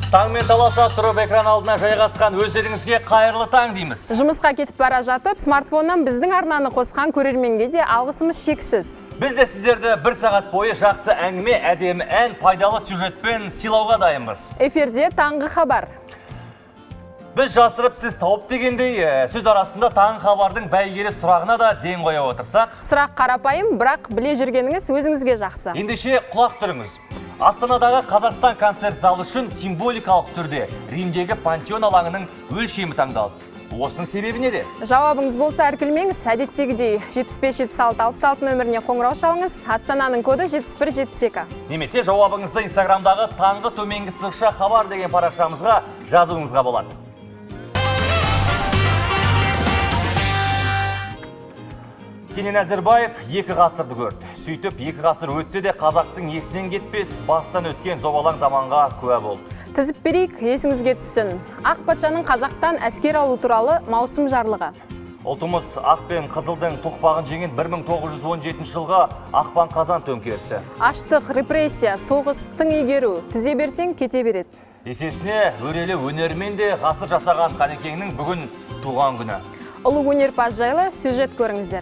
Таңмен таласа тұрып экран алдына жайғасқан өздеріңізге қайырлы таң дейміз. Жұмысқа кетіп бара жатып, смартфоннан біздің арнаны қосқан көрерменге де алғысымыз шексіз. Біз де сіздерді бір сағат бойы жақсы әңгіме, әдемі ән, пайдалы сюжетпен сыйлауға дайынбыз. Эфирде таңғы хабар. Біз жасырып сіз тауып дегендей, сөз арасында таңғы хабардың бәйгелі сұрағына да ден қоя отырсақ. Сұрақ қарапайым, бірақ біле жүргеніңіз өзіңізге жақсы. Ендеше құлақ түріңіз. Астанадағы Қазақстан концерт залы үшін символикалық түрде Римдегі Пантеон алаңының өлшемі таңдалды. Осының себебі неде? Жауабыңыз болса әркілмеңіз, әдеттегідей 75-76-66 нөміріне қоңырау шалыңыз, Астананың коды 71-72. Немесе жауабыңызды Инстаграмдағы таңғы төменгі сызықша хабар деген парақшамызға жазуыңызға болады. Кенен Әзірбаев 2 ғасырды көрді. Сөйтіп 2 ғасыр өтсе де қазақтың есінен кетпес, бастан өткен зобалаң заманға куә болды. Тізіп берейік, есіңізге түссін. Ақ патшаның қазақтан әскер алу туралы маусым жарлығы. Ұлтымыз ақ пен қызылдың тоқпағын жеңген 1917 жылға ақпан қазан төңкерісі. Аштық, репрессия, соғыс, тың игеру, тізе берсең кете береді. Есесіне өрелі өнермен де ғасыр жасаған Қанекеңнің бүгін туған күні. Ұлы өнерпаз жайлы сюжет көріңіздер.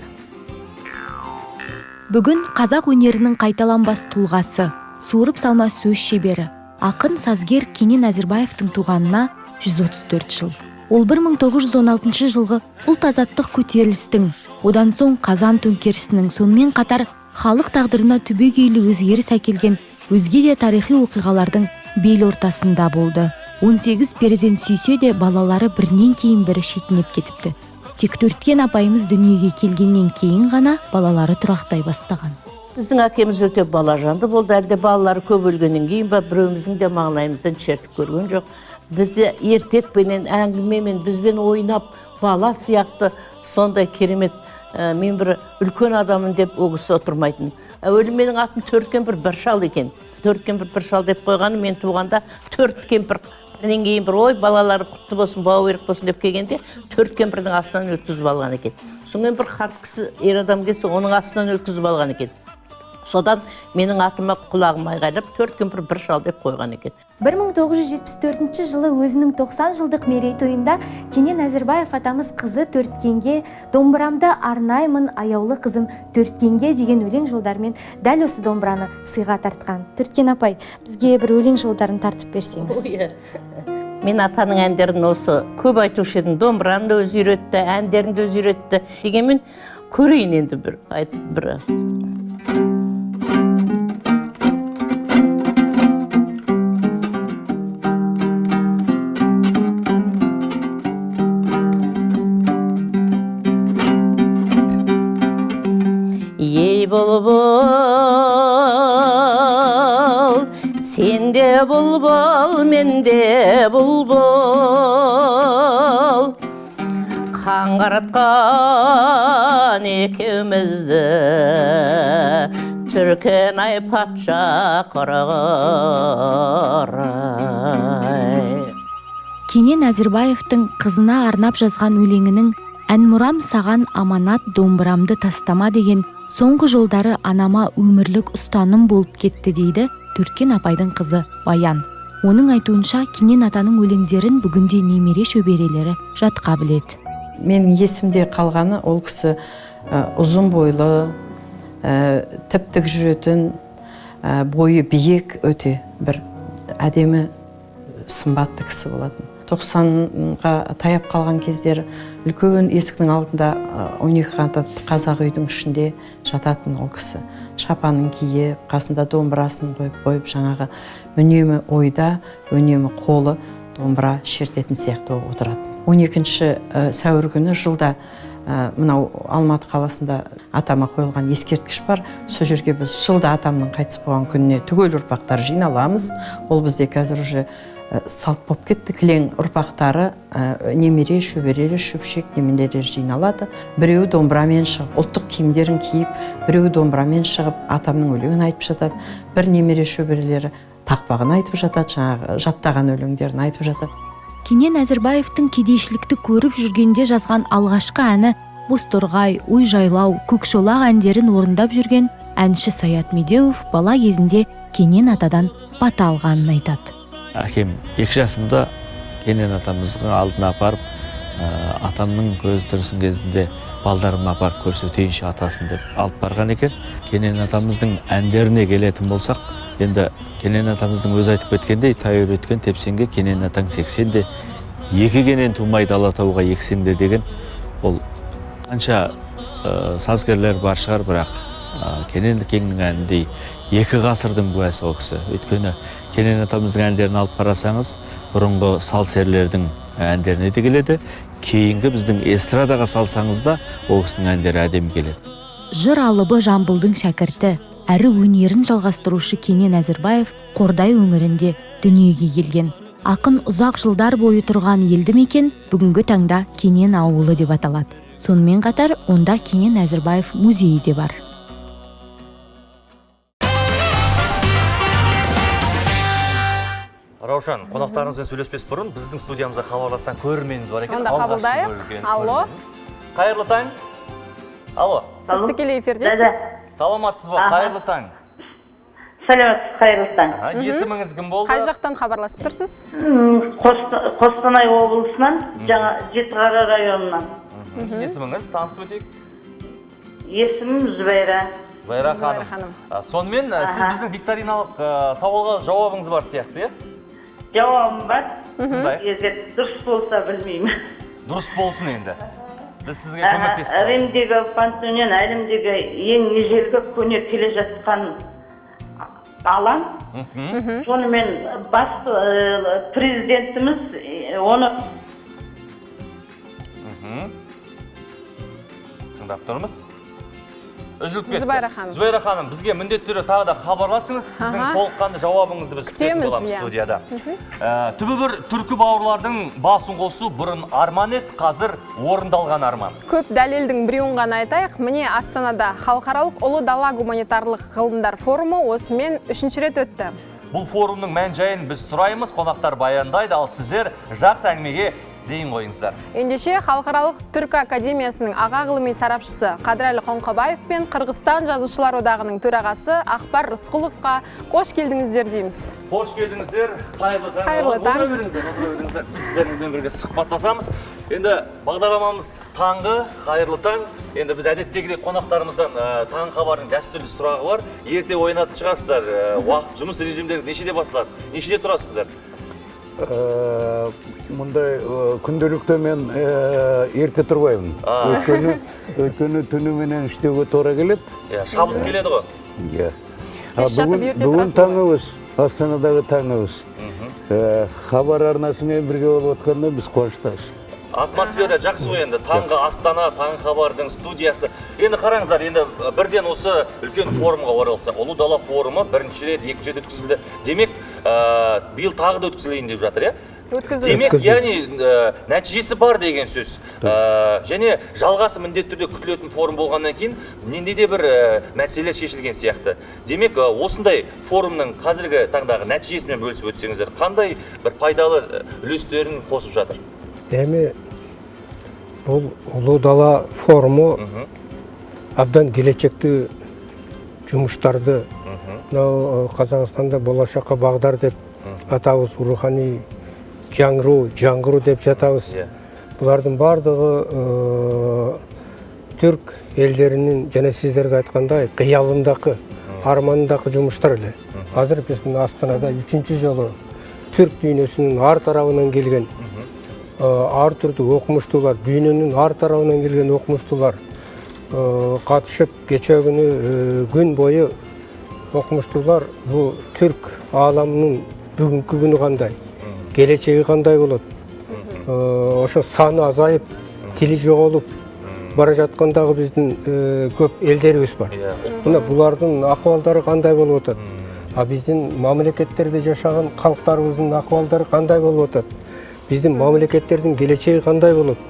Бүгін қазақ өнерінің қайталанбас тұлғасы, суырып салма сөз шебері, ақын сазгер Кенен Әзірбаевтың туғанына 134 жыл. Ол 1916 жылғы ұлт азаттық көтерілістің, одан соң қазан төңкерісінің, сонымен қатар халық тағдырына түбегейлі өзгеріс әкелген өзге де тарихи оқиғалардың бел ортасында болды. 18 перзент сүйсе де балалары бірінен кейін бірі шетінеп кетіпті. Тек Төрткен апайымыз дүниеге келгеннен кейін ғана балалары тұрақтай бастаған. Біздің әкеміз өте балажанды болды, әлде балалары көп өлгеннен кейін ба, біреуміздің де маңлайымыздан шертіп көрген жоқ. Бізді ертекпенен, әңгімемен, бізбен ойнап, бала сияқты сондай керемет, мен бір үлкен адамын деп оғысы отырмайтын. Әуелі менің атым Төрткен бір шал екен. Төрткен бір шал деп қойғаны, мен туғанда Төрткен бірінен кейін бір ой, балалары құтты болсын, бауы берік болсын деп келгенде, Төрткен бірдің астынан өткізіп алған екен. Сонымен бір қарт кісі, ер адам келсе, оның астынан өткізіп алған екен. Содан менің атыма құлағым айғайлап Төрткен бір шал деп қойған екен. 1974 жылы өзінің 90 жылдық мерейтойында Кенен Әзірбаев атамыз қызы Төрткенге «Домбырамды арнаймын, аяулы қызым Төрткенге» деген өлең жолдарымен дәл осы домбыраны сыйға тартқан. Төрткен апай, бізге бір өлең жолдарын тартып берсеңіз. Мен атаның әндерін осы көп айтушы едім, домбыраны да өзі үйретті, әндерін де өзі үйретті. Дегенмен көрейін енді бір айтып бір. Ей бұлбұл, сенде бұлбұл, менде бұлбұл, қаңғыртқан екеумізді Түркен ай патша қарағарай. Кенен Әзірбаевтың қызына арнап жазған өлеңінің «Әнмұрам саған аманат, домбырамды тастама» деген соңғы жолдары анама өмірлік ұстаным болып кетті дейді Төрткен апайдың қызы Баян. Оның айтуынша Кенен атаның өлеңдерін бүгінде немере шөберелері жатқа біледі. Менің есімде қалғаны ол кісі ұзын бойлы, тіп-тік жүретін, бойы биік, өте бір әдемі сымбатты кісі болатын. 90-ға таяп қалған кездер үлкен есіктің алдында 12 қанат қазақ үйдің ішінде жататын ол кісі. Шапанын киіп, қасында домбырасын қойып, жаңағы үнемі ойда, үнемі қолы домбыра шертетін сияқты отырады. 12 сәуір күні жылда мынау Алматы қаласында атама қойылған ескерткіш бар. Сол жерге біз жылда атамның қайтыс болған күніне түгел ұрпақтар жиналамыз. Ол бізде қазір уже салт болып кетті. Кілең ұрпақтары, немере, шөберелі, шөпшек, немелері жиналады. Біреуі домбырамен шығып, ұлттық киімдерін киіп, біреуі домбырамен шығып, атамның өлеңін айтып жатады. Бір немере шөберелері тақпағын айтып жатады, жаңағы жаттаған өлеңдерін айтып жатады. Кенен Әзірбаевтың кедейшілікті көріп жүргенде жазған алғашқы әні Бозторғай, Ой жайлау, Көкшолақ әндерін орындап жүрген әнші Саят Медеуов бала кезінде Кенен атадан бата алғанын айтады. әкем 2 жасымда Кенен атамыздың алдына апарып, атамның көз тірісін кезінде балдарыма апарып көрсетейінші атасын деп алып барған екен. Кенен атамыздың әндеріне келетін болсақ, енді Кенен атамыздың өзі айтып кеткендей, тай үйреткен тепсеңге Кенен атаң 80-де, 2 кенен тумайды Алатауға ексеңде деген, ол қанша сазгерлер бар шығар, бірақ Кенен әкеңнің әніндей 2 ғасырдың куәсі ол кісі. Өйткені Кенен атамыздың әндерін алып қарасаңыз, бұрынғы сал-серлердің әндеріне де келеді, кейінгі біздің эстрадаға салсаңыз да ол кісінің әндері әдемі келеді. Жыр алыбы Жамбылдың шәкірті, әрі өнерін жалғастырушы Кенен Әзірбаев Қордай өңірінде дүниеге келген. Ақын ұзақ жылдар бойы тұрған елді мекен бүгінгі таңда Кенен ауылы деп аталады. Сонымен қатар, онда Кенен Әзірбаев музейі де бар. Раушан, қонақтарыңызбен сөйлеспес бұрын біздің студиямызға хабарласқан көрерменіміз бар екен. Онда қабылдайық. Алло. Қайырлы таң. Алло. Сіз тікелей эфирдесіз. Саламатсыз ба? Қайырлы таң. Саламатсыз, қайырлы таң. Есіміңіз кім болды? Қай жақтан хабарласып тұрсыз? Қостанай облысынан, жаңа Жетіқара районынан. Есіміңіз танысып өтейік? Есімім Зүбайра. Зүбайра ханым. Сонымен сіз біздің викториналық сауалға жауабыңыз бар сияқты, е? Жауабым бар. Қандай? Егер дұрыс болса білмеймін. Дұрыс болсын енді. Біз сізге көмектесіп. Римдегі пантеон әлемдегі ең ежелгі көне келе жатқан алаң. Сонымен басты президентіміз оны тыңдап тұрмыз. Үзіліп кетті. Зүбайра ханым, бізге міндетті түрде тағы да хабарласыңыз. Сіздің толыққанды жауабыңызды біз күтетін боламыз студияда. Түбі бір түркі бауырлардың басын қосу бұрын арман ет, қазір орындалған арман. Көп дәлелдің біреуін ғана айтайық. Міне Астанада халықаралық ұлы дала гуманитарлық ғылымдар форумы осымен 3-ші рет өтті. Бұл форумның мән-жайын біз сұраймыз, қонақтар баяндайды, ал сіздер жақсы әңгімеге зейін қойыңыздар. Ендеше халықаралық түркі академиясының аға ғылыми сарапшысы Қадырәлі Қоңқабаев пен Қырғызстан жазушылар одағының төрағасы Ақбар Рысқұловқа қош келдіңіздер дейміз. Қош келдіңіздер. Қайырлы таң. Қайырлы таң. Отыра беріңіздер. Біз сіздермен бірге сұхбаттасамыз. Енді бағдарламамыз таңғы, қайырлы таң. Енді біз әдеттегідей қонақтарымыздан таң хабардың дәстүрлі сұрағы бар. Ерте ойнатып шығасыздар. Уақыт жұмыс режимдеріңіз нешеде басылады? Нешеде тұрасыздар? Мұндай күнделікті мен ерте тұрбаймын. Өйткені түніменен іштеуге тура келеді. Шабыт келеді ғой. Бүгін таңымыз, Астанадағы таңымыз. Хабар арнасымен бірге болып отқанда біз қуаныштымыз. Атмосфера жақсы ғой енді. Таңғы Астана, таң хабардың студиясы. Енді қараңыздар, енді бірден осы үлкен форумға оралса, Ұлы дала форумы бірінші рет, екінші рет өткізілді. Демек, биыл тағы да өткізілейін деп жатыр, е? Демек, яғни нәтижесі бар деген сөз. Және жалғасы міндетті түрде күтілетін форум болғаннан кейін менде де бір мәселелер шешілген сияқты. Демек, осындай форумның қазіргі таңдағы нәтижесімен бөлісіп өтсеңіздер, қандай бір пайдалы үлестерін қосып жатыр? Дәме, бұл Ұлы дала форумы абдан келешекті жұмыштарды, Қазақстанда болашаққа бағдар деп атауыз, рухани жаңғыру деп жатауыз. Бұлардың бардығы түрк елдерінің, және сіздерге айтқандай, қиялындағы, арманындағы жұмыштар әлі. Қазір біздің Астанада 3-ші жолы түрк дүйнесінің ар тарауынан келген ар түрді оқымыштылар, дүйненің ар тарауынан келген оқымыштылар қатышып, кеше күні күн бойы оқымыштылар бұл түрк аламының бүгінгі күні қандай, келешегі қандай болады. Ошо саны азайып, тілі жоғалып бара жатқандағы біздің көп елдеріміз бар. Бұлардың ахуалдары қандай болып отады? Біздің мемлекеттерде жашаған халықтарымыздың ахуалдары қандай болып отады? Біздің мемлекеттердің келешегі қандай болып?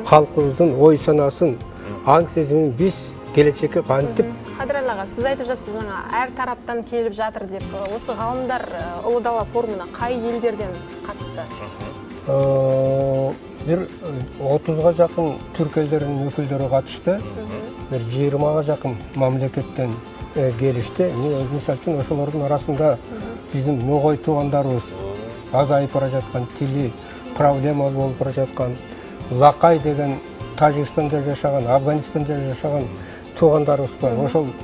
Халқымыздың ой санасын, аң сезімін біз келешекке қантып. Қадырәлі аға, сіз айтып жатсыз жаңа әр тараптан келіп жатыр деп. Осы ғалымдар Ұлы дала форумына қай елдерден қатысты? Бір 30-ға жақын түрк елдерінің өкілдері қатысты. Бір 20-ға жақын мемлекеттен келішті. Мысалы үшін осылардың арасында біздің ноғай туғандарымыз, азайып бара жатқан, тили проблема болып бара жатқан, Лақай деген Тажикстанда жашаған, Афганистанда жашаған туғандарымыз бар.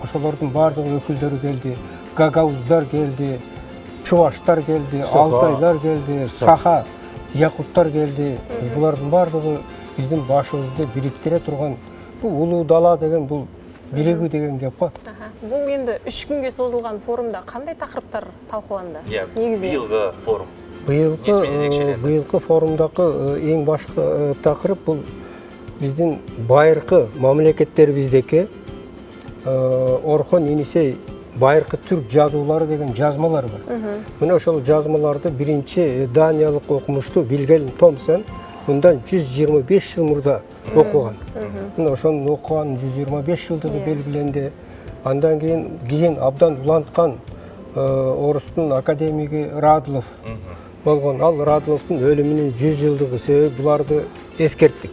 Ошолордун бардығы өкілдері келді, гагауыздар келді, чуваштар келді, алтайлар келді, саха, якуттар келді. Бұлардың бардығы біздің башымызды біріктіре тұрған бұл ұлы дала деген, бұл бірігу деген деп қой. Бұл енді 3 күнге созылған форумда қандай тақырыптар талқыланды? Биылғы форум. Биылғы форумдағы ең башқы тақырып бұл біздің байырқы мамлекеттеріміздегі Орхон Енисей байырқы түрк жазулары деген жазмалар бар. Мына ошол жазмаларды биринчи даниялык окумушту Вильгельм Томсон мындан 125 жыл мурда окуган. Мына ошонун окуган 125 жылдыгы белгиленди. Андан кийин абдан уланткан орустун академиги Радлов болгон. Ал Радловдун өлүмүнүн 100 жылдыгы себеби буларды эскерттик.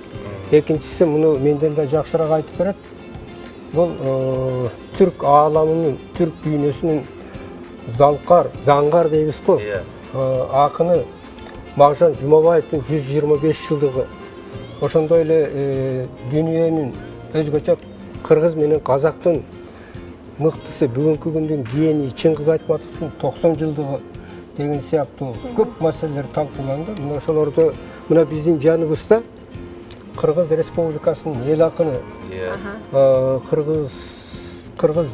Экинчиси муну менден да жакшыраак айтып берет. Бұл түрк ааламының, түрк дүйнөсүнүн заңғар дейбиз го. Акыны Мағжан Жұмабаевдин 125 жылдыгы. Ошондой эле дүйнөнүн өзгөчө кыргыз менен казактын мыктысы бүгүнкү күндүн кийини Чыңгыз Айтматовдун 90 жылдыгы деген сыяктуу көп маселелер талкууланды. Мына ошолорду мына биздин жаныбызда Кыргыз Республикасынын эл акыны, Кыргыз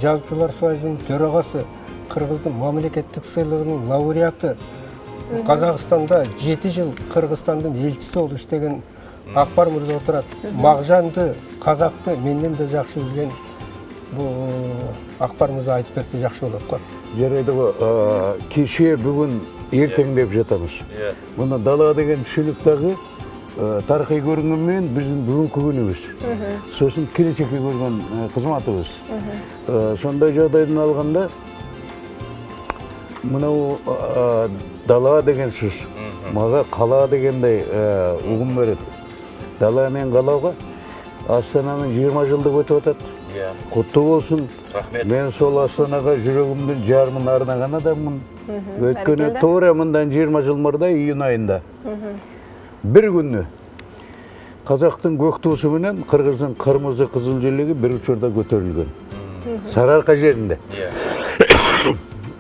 жазуучулар союзунун төрагасы, Кыргыздын мамлекеттик сыйлыгынын лауреаты, Казакстанда 7 жыл Кыргызстандын элчиси болуп иштеген Акбар мырза отурат. Мағжанды, казакты менден да жакшы билген бул Акбар мырза айтып берсе жакшы болот го. Жарайды го, кеше бүгүн эртең деп жатабыз. Мына дала деген түшүнүк дагы тарихи көргөнмен биздин бүгүнкү күнүбүз. Сосын келечекке көргөн кызматыбыз. Сондай жагдайдан алганда мынау дала деген сөз мага кала дегендей угум берет. Дала мен калага Астананын 20 жылдыгы өтүп атат. Куттуу болсун. Рахмет. Мен сол Астанага жүрөгүмдүн жарымын арнаган адаммын. Өткөнү туура мындан 20 жыл мурда июнь айында. Bir günü Kazak'tın göktuğusu менен Kırgız'ın kırmızı kızıl желеги bir uçurda götürülgen. Sararka жеринде.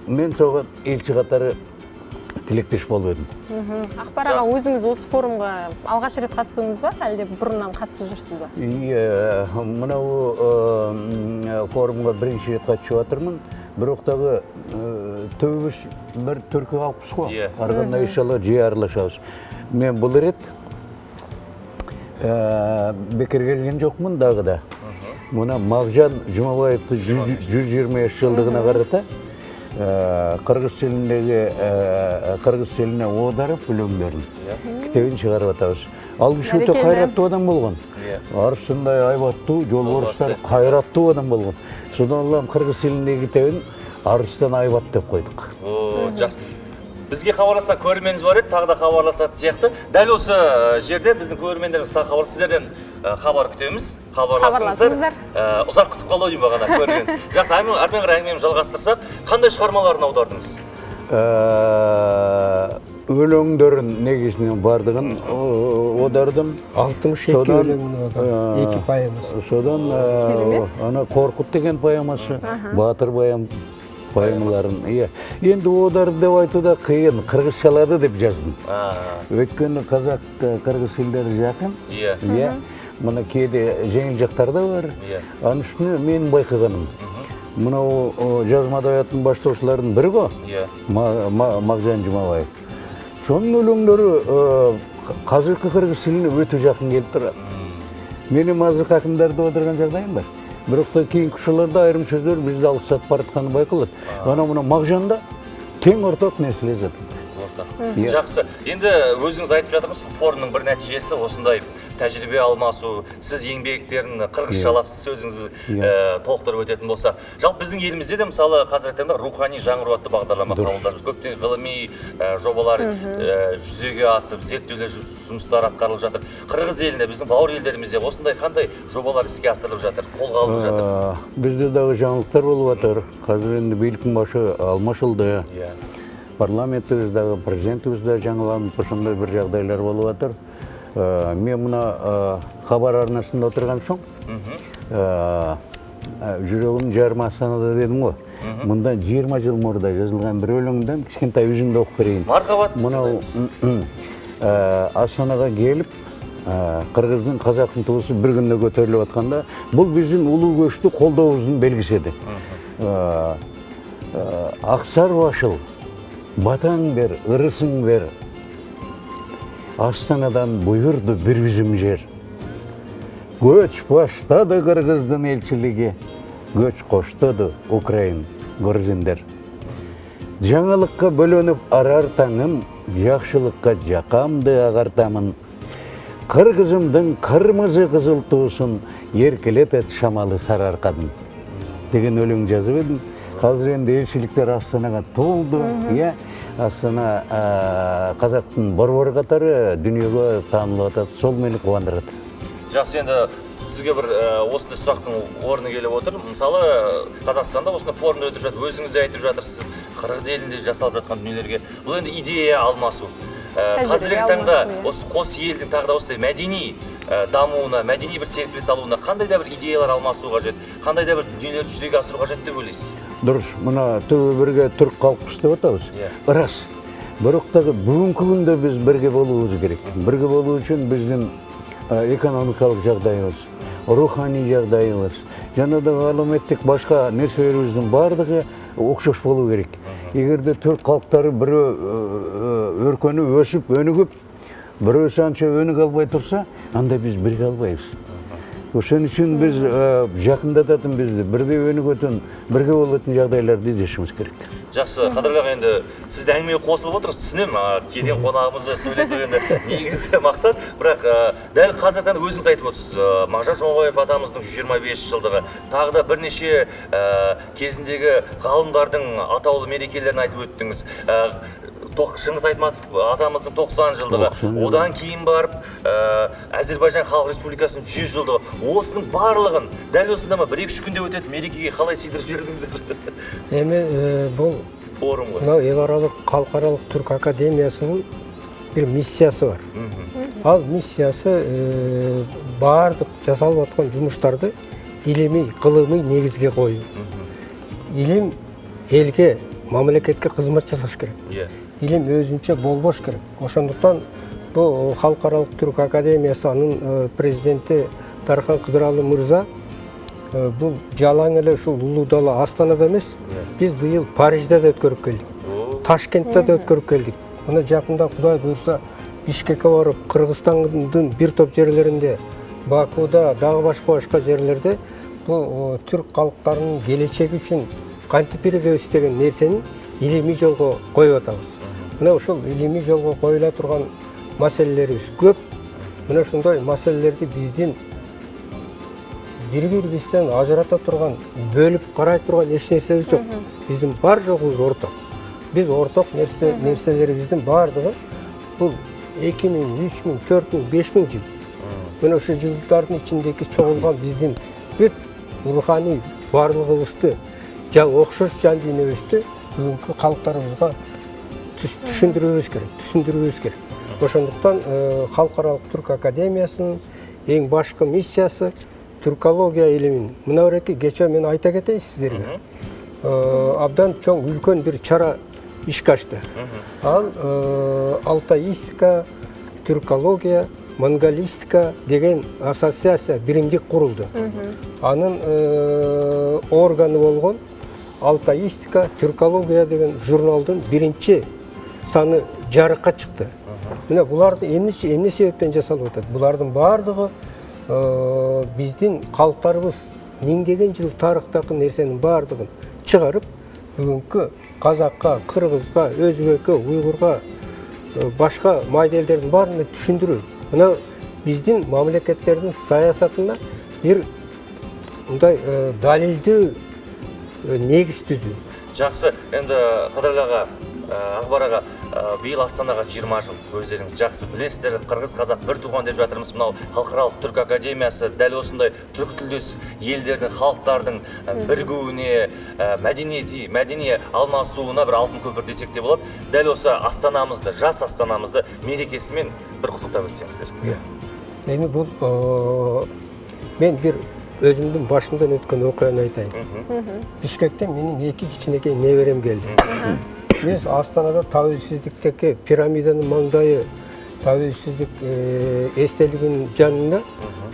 Men soğan elçi katары tilekteş болуп едім. Акбар ага, өзүңүз осы форумга алгач рет катысуңуз бар, әлде бурундан катысып жүрсүз ба? Мынау форумга биринчи рет катышып атырмын. Бирок дагы төбүбүз бир түркү калыппыз го. Арганда иншалла жиі аралашабыз. Мен бұл рет бекер келген жоқмын дағы да. Мына Мағжан Жұмабаевты 125 жылдығына қарата қырғыз тіліне аударып өлеңдерін кітебін шығарып атабыз. Ал киши өтө кайраттуу адам болгон. Арысындай айбаттуу, жолборустар кайраттуу адам болгон. Содан Аллам кыргыз тилиндеги китебин Арыстан айбат деп койдук. Жақсы. Бізге хабарласа көрерменіміз бар еді, тағы да хабарласатын сияқты. Дәл осы жерде біздің көрермендеріміз тағы хабар, сіздерден хабар күтеміз. Хабарласыңыздар. Ұзақ күтіп қалу деймін бағана көрерменіміз. Жақсы, әрмен қарай әңгімемізді жалғастырсақ, қандай шығармаларын аудардыңыз? Өлеңдерін негізінен бардығын аудардым. 62 өлеңін аудардым, 2 поэмасы. Содан Қорқыт деген поэмасы, Батыр поэмаларын. Енді одарды деп айтуда қиын, қырғызшалады деп жаздым. Өйткені қазақ қырғыз тілдері жақын. Мұны кейде жеңіл жақтарда бар. Анын үстіне мен байқағаным. Мынау жазмада аятын баштаушылардың бірі го, Мағжан Жұмабаев. Сонын өлеңдері қазіргі қырғыз тіліне өте жақын келіп тұрады. Менің азыркы ақындарды отырған жағдайым бар. Бирок та кийинки жылдарда айрым сөздөр бизди алыстатып баратканы байкалат. Ана мына Мағжанда тең ортақ нерселер жатат. Жақсы. Енді өзіңіз айтып жатырсыз, форумның бір нәтижесі осындай тәжірибе алмасу, сіз еңбектерін қырғызшалап сөзіңіз толықтырып өтетін болса. Жалпы біздің елімізде де мысалы қазіргі таңда рухани жаңғыру атты бағдарлама қабылданып, көптеген ғылыми жобалар жүзеге асып, зерттеулер жұмыстар атқарылып жатыр. Қырғыз елінде, біздің бауыр елдерімізде осындай қандай жобалар іске асырылып жатыр, қолға алынып жатыр? Бізде дағы жаңалықтар болып жатыр. Қазір енді биліктің башы алмашылды. парламентіміздағы, президентімізде жаңаланып осындай бір жағдайлар болып жатыр. Мен мына хабар арнасында отырған соң, жүрегім жарым Астанада дедім ғой. Мұнда 20 жыл мұрда жазылған бір өлеңден кішкентай үзінді оқып берейін. Мархабат. Мынау Астанаға келіп, қырғыздың, қазақтың туысы бір күнде көтеріліп жатқанда, бұл біздің ұлы көшті қолдауымыздың белгісі еді. Ақсар башыл, батаң бер, ырысың бер, Астанадан бұйырды бір үзім жер. Көч баштады қырғыздың елшілігі, көч қоштады Украин, грузиндер. Жаңалыққа бөлініп арар таңым, жақшылыққа жақамды ағартамын. Қырғызымдың қырмызы қызыл туысын еркелетет шамалы сарыарқадың. Деген өлең жазып едім. Қазір енді елшіліктер Астанаға толды. Астана қазақтың бір қатары дүниеге танылып жатады. Сол мені қуандырады. Жақсы, енді сізге бір осындай сұрақтың орны келіп отыр. Мысалы, Қазақстанда осындай форумда өтіп жатыр, өзіңіз де айтып жатырсыз, қырғыз елінде жасалып жатқан дүниелерге. Бұл енді идея алмасу. Қазіргі таңда осы қос елдің тағы да осындай мәдени дамуына, мәдени бір серпіліс алуына қандай да бір идеялар алмасу қажет, қандай да бір дүниелерді жүзеге асыру қажет деп ойлайсыз? Дұрыс, мына түбі бірге түрік қалқыш деп атабыз. Рас. Бірақтағы бүгінгі күнде біз бірге болуымыз керек. Бірге болу үшін біздің экономикалық жағдайымыз, рухани жағдайымыз, және де әлеуметтік басқа нәрселеріміздің барлығы оқшаш болу керек. Егерде түрік халықтары бірі өркені өсіп, өнігіп, бірі санша өніг албай тұрса, анда біз бірге албаймыз. Осының үшін біз жақындататын бізді, бірде өнік өтін, бірге болатын жағдайларды іздешіміз керек. Жақсы, қадірлі аға, енді сізді әңгімеге қосылып отырсыз, түсінем, келген қонағымызды сөйлету енді негізі мақсат, бірақ дәл қазірден өзіңіз айтып отырсыз, Мағжан Жұмабаев атамыздың 125 жылдығы, тағы да бірнеше кезіндегі ғалымдардың атаулы мерекелерін айтып өттіңіз. Шыңғыс Айтматов атамыздың 90 жылдығы, одан кейін барып Әзербайжан Халық Республикасының 100 жылдығы. Осының барлығын дәл осында ма 1-2 күнде өтеді, мерекеге қалай сыйдырып жібердіңіздер? Бұл форум ғой. Мынау еларалық халықаралық түрк академиясының бір миссиясы бар. Ал миссиясы бардық жасалып жатқан жұмыстарды илими, ғылыми негізге қою. Илим елге, мемлекетке қызмет жасаш керек. Илим өзінше болбош керек. Ошондуктан бұл халықаралық түрк академиясының президенті Дархан Кыдыралы мырза бұл жалаң эле ушул улуу дала Астанада эмес, биз быйыл Парижде да өткөрүп келдик. Ташкентте да өткөрүп келдик. Мына жакында Кудай буйрса Бишкекке барып, Кыргызстандын бир топ жерлеринде, Бакуда, дагы башка жерлерде бұл түрк калктарынын келечеги үчүн кантип биребиз деген нерсени илимий жолго коюп атабыз. Мына ушул илимий жолго коюла турган маселелерибиз көп. Мына ушундай маселелерди биздин бири-бирибизден ажырата турган, бөлүп карай турган эч нерсебиз жок. Биздин бар жогубуз орток. Биз орток нерселерибиздин бардыгы бул 2000, 3000, 4000, 5000 жыл. Мына ошол жылдардын ичиндеги чогулган биздин бүт руханий барлыгыбызды, окшош жан дүйнөбүздү бүгүнкү калктарыбызга түшүндүрүүбүз керек. Ошондуктан Халыкаралык түрк академиясынын эң башкы миссиясы түркология илимин. Мына эки кече мен айта кетейин сиздерге. Абдан чоң үлкөн бир чара ишке ашты. Ал алтаистика, түркология, монголистика деген ассоциация биримдик курулду. Анын органы болгон алтаистика, түркология деген журналдын биринчи саны жарыкка чыкты. Мына буларды эмне себептен жасалып атат? Булардын бардыгы биздин калктарыбыз миңдеген жыл тарыхтагы нерсенин бардыгын чыгарып, бүгүнкү казакка, кыргызга, өзбекке, уйгурга, башка майда элдердин баарына түшүндүрүү. Мына биздин мамлекеттердин саясатына бир мындай далилдүү негиз түзүү. Жақсы, енді Қадырлы аға, Ақбар аға, биыл Астанаға 20 жыл, өздеріңіз жақсы білесіздер. Қырғыз қазақ бір туған деп жатырмыз. Мынау халықаралық түркі академиясы дәл осындай түркі тілдес елдердің, халықтардың бірігуіне, мәдени алмасуына бір алтын көпір десек те болады. Дәл осы Астанамызды, жас Астанамызды мерекесімен бір құттықтап өтсеңіздер. Эми бұл мен бір өзімдің башымдан өткен оқиғаны айтайын. Бишкектен менің 2 кичинекей неберем келді. Біз Астанада тәуелсіздіктегі пирамиданың маңдайы тәуелсіздік естелігінің жанында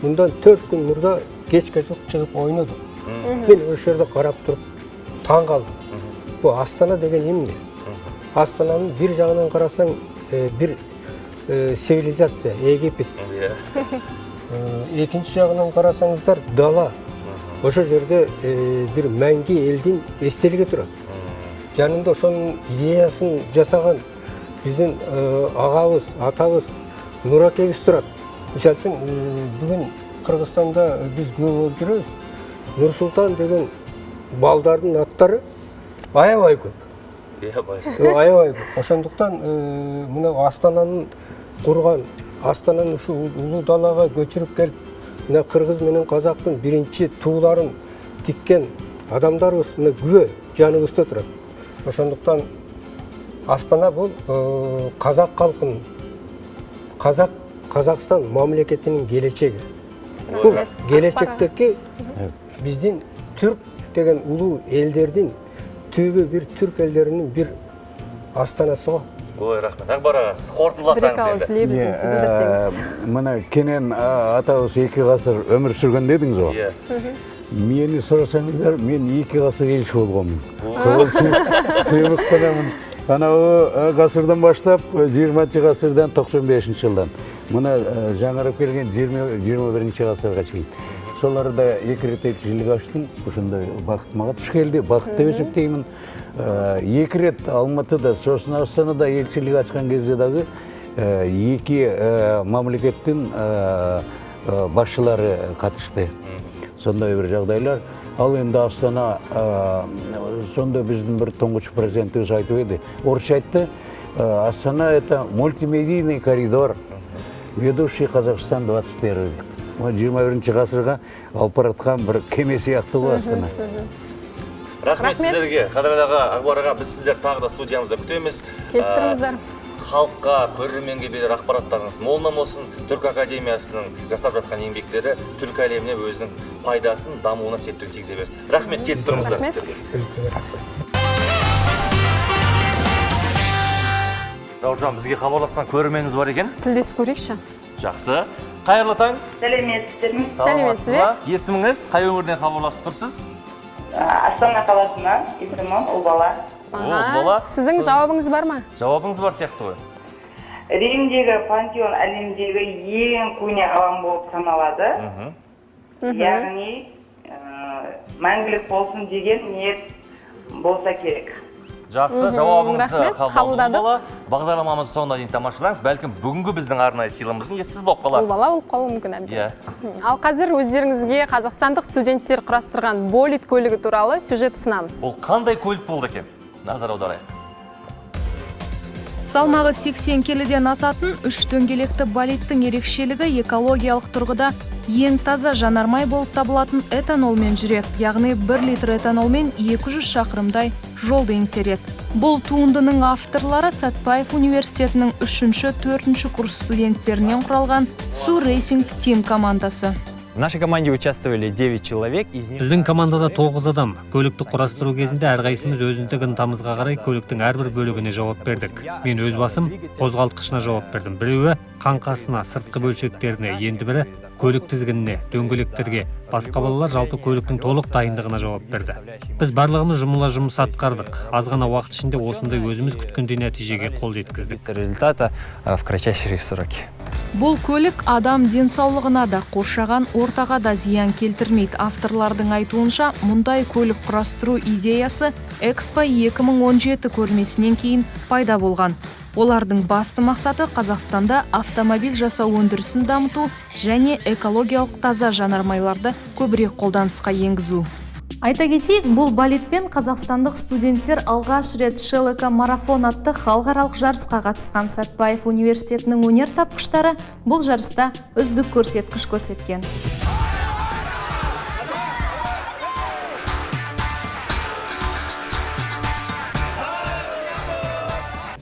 мұндан 4 күн мұрда кешке жоқ шығып ойнады. Мен осы жерде қарап тұрып таң қалдым. Бұл Астана деген емне? Астананың бір жағынан қарасаң бір цивилизация, Египет. Екінші жағынан қарасаңыздар дала. Осы жерде бір мәңгі елдің естелігі тұрады. Жанында ошоның идеясын жасаған біздің ағабыз, атабыз, Нұракебіз тұрады. Мысалы үшін, бүгін Қырғызстанда біз көп болып жүрміз. Нұрсұлтан деген балдардың аттары аябай көп. Аябай көп. Ошондуктан мына Астананың құрған, Астананың ушу улуу далаға көчүрүп келип, мына Кыргыз менен Казактын биринчи тууларын тиккен адамдарыбыз мына күбө жаныбызда турат. Ошондуктан Астана бул казак калкынын, Казакстан мамлекетинин келечеги. Бул келечектеги биздин түрк деген улуу элдердин түбү бир түрк элдеринин бир астанасы го. Ой, рахмет. Ақбар аға, сіз қорытындыласаңыз енді. Мына Кенен атабыз 2 ғасыр өмір сүрген дедіңіз ғой. Мені сұрасаңыздар, мен 2 ғасыр елші болғанмын. Сол сыйлық қонамын. Анау ғасырдан баштап 20 ғасырдан 95 жылдан. Мына жаңарып келген 21 ғасырға шейін. Соларда 2 рет елшілік аштым. Ошондай бақыт мага туш келди. Бақыт деп есептеймін. 2 рет Алматыда, сосын Астанада елшілік ашқан кезде дағы 2 мамлекеттің басшылары қатысты. Сондай бір жағдайлар. Ал енді Астана, сонда біздің бір тұңғыш президентіміз айтып еді. Орысша айтты, Астана это мультимедийный коридор, ведущий Казахстан 21 век. 21 ғасырға алып баратқан бір кеме сияқты ғой Астана. Рахмет сіздерге, Қадырбек аға, Ақбар аға, біз сіздер тағы да студиямызда күтеміз. Келіп тұрыңыздар. Халыққа, көрерменге берер ақпараттарыңыз молынан болсын. Түркі академиясының жасап жатқан еңбектері түркі әлеміне өзінің пайдасын, дамуына септігін тигізе берсін. Рахмет, келіп тұрыңыздар сіздерге. Раужан, бізге хабарласқан көрерменіміз бар екен. Тілдесіп көрейікші. Жақсы. Қайырлы таң. Сәлеметсіздер ме? Сәлеметсіз бе? Есіміңіз, қай өңірден хабарласып тұрсыз? Астана қаласынан, есімім Ұлбала. Ұлбала. Сіздің жауабыңыз бар ма? Жауабыңыз бар сияқты ғой. Римдегі пантеон әлемдегі ең көне алаң болып саналады. Яғни мәңгілік болсын деген ниет болса керек. Жақсы, жауабыңызды қабылдадық. Бағдарламамызды соңына дейін тамашалаңыз. Бәлкім бүгінгі біздің арнайы сыйлығымыздың сіз болып қаласыз. Ұлбала болып қалуы мүмкін әбден. Ал қазір өздеріңізге қазақстандық студенттер құрастырған болид көлігі туралы сюжет ұсынамыз. Ол қандай көлік болды екен? Назар аударайық. Салмағы 80 келіден асатын 3 дөңгелекті болидтің ерекшелігі экологиялық тұрғыда ең таза жанармай болып табылатын этанолмен жүреді. Яғни 1 литр этанолмен 200 шақырымдай жолды еңсереді. Бұл туындының авторлары Сәтпаев университетінің 3-4 курс студенттерінен құралған Су Racing Team командасы. В нашей команде участвовали 9 человек. Біздің командада 9 адам. Көлікті құрастыру кезінде әрқайсымыз өзіндігін тамызға қарай көліктің әрбір бөлігіне жауап бердік. Мен өз басым қозғалтқышына жауап бердім. Біреуі қаңқасына, сыртқы бөлшектеріне, енді бірі көлік тізгініне, дөңгелектерге. Басқа балалар жалпы көліктің толық дайындығына жауап берді. Біз барлығымыз жұмыла жұмыс атқардық. Аз ғана уақыт ішінде осындай өзіміз күткендей нәтижеге қол жеткіздік. Результата в кратчайшие сроки. Бұл көлік адам денсаулығына да, қоршаған ортаға да зиян келтірмейді. Авторлардың айтуынша, мұндай көлік құрастыру идеясы Экспо 2017 көрмесінен кейін пайда болған. Олардың басты мақсаты Қазақстанда автомобиль жасау өндірісін дамыту және экологиялық таза жанармайларды көбірек қолданысқа енгізу. Айта кетейік, бұл балетпен қазақстандық студенттер алғаш рет ШЛК марафон атты халықаралық жарысқа қатысқан. Сәтбаев университетінің өнер тапқыштары бұл жарыста үздік көрсеткіш көрсеткен.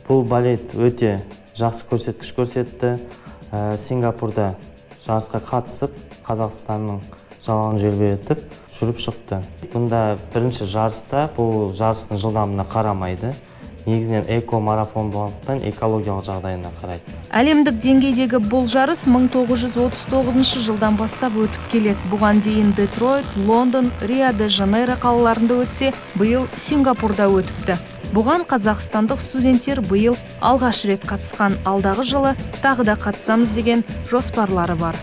Бұл балет өте жақсы көрсеткіш көрсетті. Сингапурда жарысқа қатысып, Қазақстанның жалауын желбіретіп, жүріп шықты. Бұнда бірінші жарыста бұл жарыстың жылдамына қарамайды. Негізінен эко-марафон болғандықтан экологиялық жағдайына қарайды. Әлемдік деңгейдегі бұл жарыс 1939 жылдан бастап өтіп келеді. Бұған дейін Детройт, Лондон, Рио-де-Жанейро қалаларында өтсе, биыл Сингапурда өтіпті. Бұған қазақстандық студенттер биыл алғаш рет қатысқан. Алдағы жылы тағы да қатысамыз деген жоспарлары бар.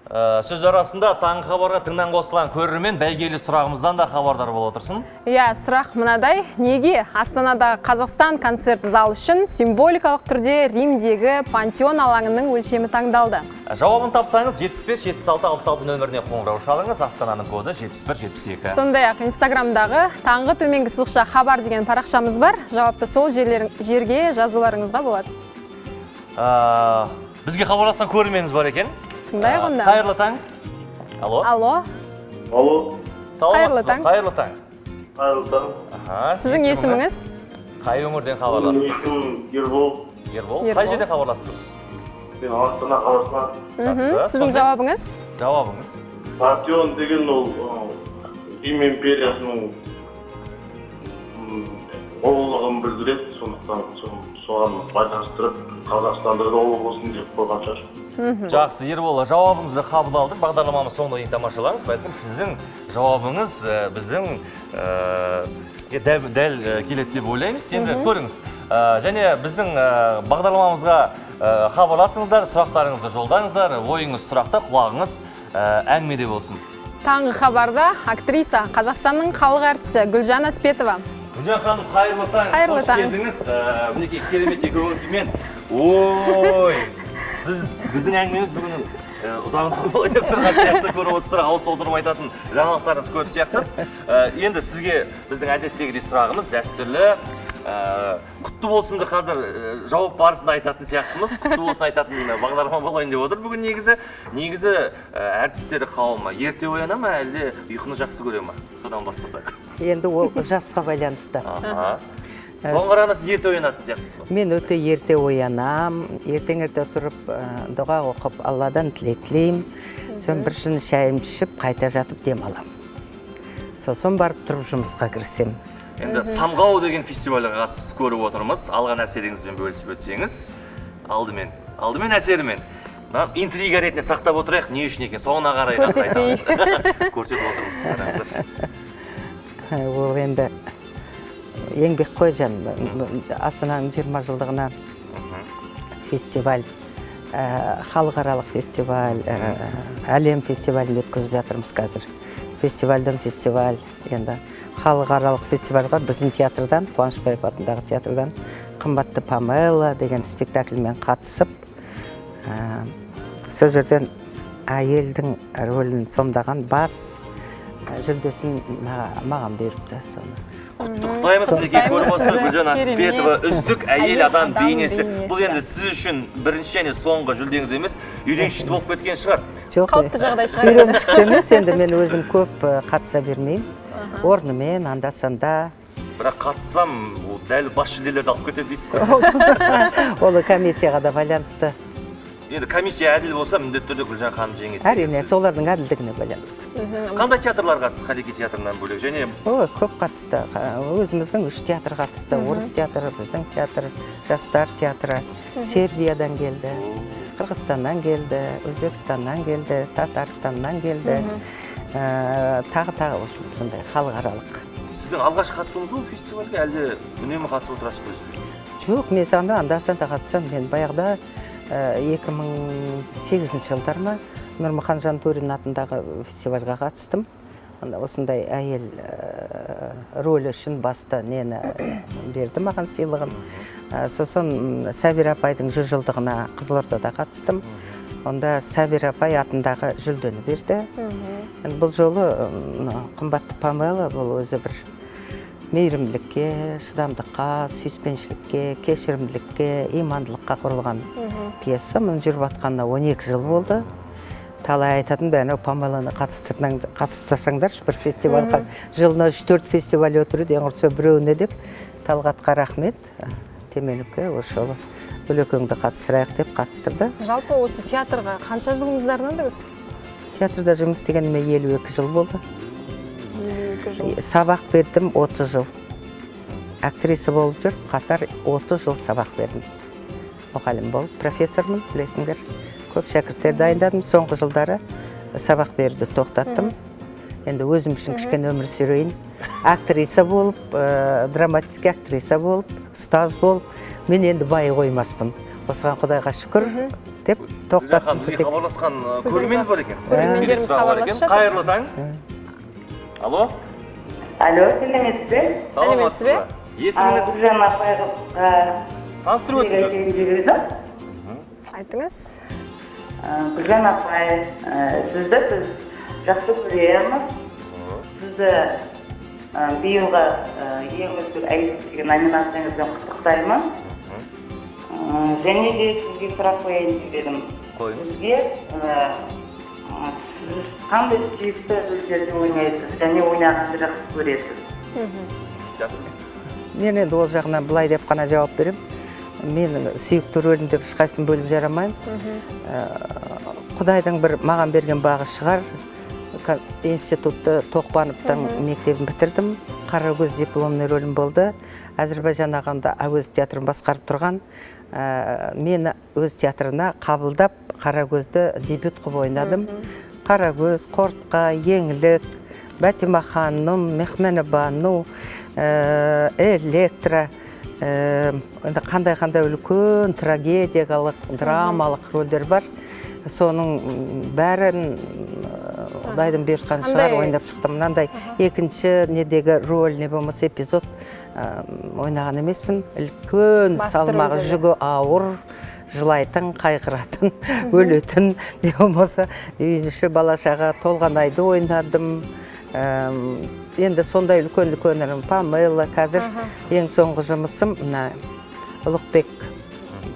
Сөз арасында таңғы хабарға тыңнан қосылған көрермен бәйгелі сұрағымыздан да хабардар болып отырсын. Сұрақ мынадай: неге Астанадағы Қазақстан концерт залы үшін символикалық түрде Римдегі Пантеон алаңының өлшемі таңдалды? Жауабын тапсаңыз 75-76-66 нөміріне қоңырау шалыңыз, Астананың коды 71-72. Сондай-ақ Инстаграмдағы таңғы төменгі сызықша хабар деген парақшамыз бар. Жауапты сол жерге жазуларыңызға болады. Бізге хабарласқан көрерменіміз бар екен. Тыңдайық онда. Қайырлы таң. Алло. Алло. Қайырлы таң. Қайырлы таң. Қайырлы таң. Сіздің есіміңіз? Қай өңірден хабарласып тұрсыз? Есімім Ербол. Ербол. Қай жерден хабарласып тұрсыз? Мен Астана қаласынан. Сіздің жауабыңыз? Жауабыңыз. Пантеон деген ол Рим империясының ұлылығын білдіреді, сондықтан соған байланыстырып Қазақстанда да ұлы болсын деп қойған шығар. Жақсы, Ербол, жауабыңызды қабыл алдық. Бағдарламамыз соңына дейін тамашалаңыз. Бәлкім сіздің жауабыңыз біздің дәл келеді деп ойлаймыз. Енді көріңіз. Және біздің бағдарламамызға хабарласыңыздар, сұрақтарыңызды жолдаңыздар. Ойыңыз сұрақта, құлағыңыз әңгімеде болсын. Таңғы хабарда актриса, Қазақстанның халық әртісі Гүлжан Аспетова. Гүлжан ханым, қайырлы таң. Қайырлы таң. Қош келдіңіз. Мінекей керемет көңіл-күймен. Ой! Біздің әңгімеміз бүгін ұзағынан болай деп тұрған сияқты, көріп отырсыздар, ауыз толтырып айтатын жаңалықтарыңыз көп сияқты. Енді сізге біздің әдеттегідей сұрағымыз дәстүрлі құтты болсынды қазір жауап барысында айтатын сияқтымыз. Құтты болсын айтатын бағдарлама болайын деп отыр. Бүгін негізі әртістері қауымы ерте ояна ма, әлде ұйқыны жақсы көре ма? Содан бастасақ. Енді ол жасқа байланысты. Соңғарана сіз ерте оянатын сияқтысыз ғой? Мен өте ерте оянам, ертең-ерте тұрып дұға оқып, Алладан тілеймін. Сон бір шын шайым ішіп, қайта жатып дем алам. Сосын барып тұрып жұмысқа кірсем. Енді Самғау деген фестивальға қатысып көріп отырмыз. Алған әсеріңізбен бөлісіп өтсеңіз, алдымен әсерімен. Интрига ретінде сақтап отырайық, не үшін екен, соңына қарай айтамыз. Көрсетіп отырмыз. Ол енді еңбек қой жан. Астананың 20 жылдығына фестиваль, халықаралық фестиваль, әлем фестивалін өткізіп жатырмыз қазір. Фестивальдан фестиваль, енді халықаралық фестивальға біздің театрдан, Қуанышбаев атындағы театрдан қымбатты Памела деген спектакльмен қатысып, сол жерден әйелдің рөлін сомдаған бас жүлдесін маған беріпті. Құттықтаймыз, мінекей көріп отырсыздар, Гүлжан Аспетова үздік әйел адам бейнесі. Бұл енді сіз үшін бірінші және соңғы жүлдеңіз емес, үйреншікті болып кеткен шығар. Жоқ, қалыпты жағдай шығар. Үйреншікті емес, енді мен өзім көп қатыса бермеймін. Орнымен, анда-санда. Бірақ қатыссам, дәл бас жүлделерді алып кетеді дейсіз. Ол комиссияға да байланысты. Енді комиссия әділ болса, міндетті түрде Гүлжан ханым жеңеді. Әрине, солардың әділдігіне байланысты. Қандай театрлар қатысты, Қалеке театрынан бөлек және? Көп қатысты. Өзіміздің 3 театр қатысты. Орыс театры, біздің театр, жастар театры, Сербиядан келді, Қырғызстаннан келді, Өзбекстаннан келді, Татарстаннан келді. Тағы сондай халықаралық. Сіздің алғаш қатысуыңыз бұл фестивальге, әлде үнемі қатысып отырасыз ба? Жоқ, мен анда-санда қатысам. Мен баяғыда 2008 жылдарма Нұрмұхан Жантөрин атындағы фестивальға қатыстым. Осындай әйел рөлі үшін басты нені берді маған сыйлығын. Сосын Сәбира апайдың 100 жылдығына Қызылордада қатыстым. Онда Сәбира апай атындағы жүлдені берді. Бұл жолы қымбатты Памела, бұл өзі бір мейірімділікке, шыдамдыққа, сүйіспеншілікке, кешірімділікке, имандылыққа құрылған пьеса. Мұның жүріп атқанына 12 жыл болды. Талай айтатын бәні Памеланы қатыстырсаңдаршы бір фестивальға. Жылына 3-4 фестиваль өтіреді, ең құрса біреуіне деп. Талғатқа рахмет, Теменівке осы жолы Бөлекеңді қатыстырайық деп қатыстырды. Жалпы осы театрға қанша жылыңыздардан дыңыз? Театрда жұмыс істегеніме 52 жыл болды. 52 жыл. Сабақ бердім 30 жыл. Актриса болып жүріп, қатар 30 жыл сабақ бердім. Мұғалім болып, профессормын, білесіңдер. Көп шәкірттер дайындадым, соңғы жылдары сабақ берді, тоқтаттым. Енді өзім үшін кішкене өмір сүрейін. Актриса болып, драматический актриса болып, ұстаз болып, мен енді байы қоймаспын. Осыған Құдайға шүкір деп тоқтаттым. Бізге хабарласқан көрерменіміз бар екен. Көрермендеріміз хабарласып жатыр. Қайырлы таң. Алло? Алло, сәлеметсіз бе? Саламатсыз ба? Есіміңіз? Гүлжан апайға таныстырып өтіңіз. Айтыңыз. Гүлжан апай, сізді біз жақсы көреміз. Сізді биылғы ең үздік әйелдер номинацияңызбен құттықтаймын. Және де сізге сұрақ қояйын деп едім. Қойыңыз. Сізге сіз қандай сүйікті рөлдерді ойнайсыз және ойнағанды жақсы көресіз? Мен енді ол жағынан былай деп қана жауап берем. Менің сүйікті рөлім деп ешқайсысын бөліп жарамайын. Құдайдың бір маған берген бағы шығар. Институтты Тоқпановтың мектебін бітірдім. Қарагөз дипломный рөлім болды. Әзірбайжан ағамда Әуезов театрын басқарып тұрған. Мені өз театрына қабылдап, Қарагөзді дебют қып ойнадым. Қарагөз, Қортқа, Еңлік, Бәтима ханым, Мехмені Бану, Электра, қандай-қандай үлкен трагедиялық, драмалық рөлдер бар. Соның бәрін Құдайдың берген шығар ойнап шықтым. Мынандай екінші недегі рөл, не болмаса эпизод ойнаған емеспін. Үлкен салмағы жүгі ауыр, жылайтын, қайғыратын, өлетін, не болмаса үйінші балашаға толғанайды ойнадым. Енді сондай үлкен-үлкен Памела, қазір ең соңғы жұмысым Ұлықбек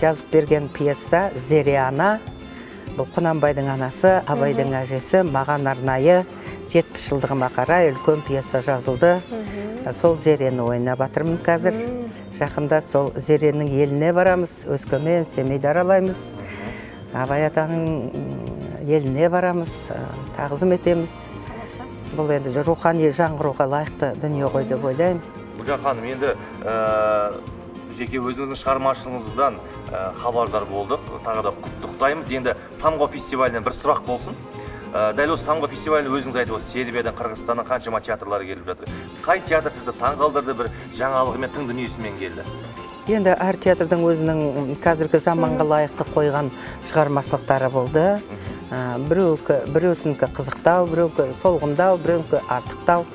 жазып берген пьеса Зериана. Бұл Құнанбайдың анасы, Абайдың әжесі, маған арнайы 70 жылдығыма қарай үлкен пьеса жазылды. Сол Зерені ойнап жатырмын қазір. Жақында сол Зеренің еліне барамыз, Өскемен, Семейді аралаймыз. Абай атаның еліне барамыз, тағзым етеміз. Бұл енді рухани жаңғыруға лайықты дүние ғой деп ойлаймын. Гүлжан ханым, енді жеке өзіңіздің шығармашылығыңыздан хабардар болдық. Тағы да құттықтаймыз. Енді Самғау фестивалінен бір сұрақ болсын. Дәл осы Самғау фестиваліне өзіңіз айтып отырсыз, Сербиядан, Қырғызстаннан қаншама театрлар келіп жатыр. Қай театр сізді таңғалдырды, бір жаңалығымен, тың дүниесімен келді? Енді әр театрдың өзінің қазіргі заманға лайықты қойған шығармашылықтары болды. Біреусінікі қызықтау, біреукі солғындау, біреукі артықтау.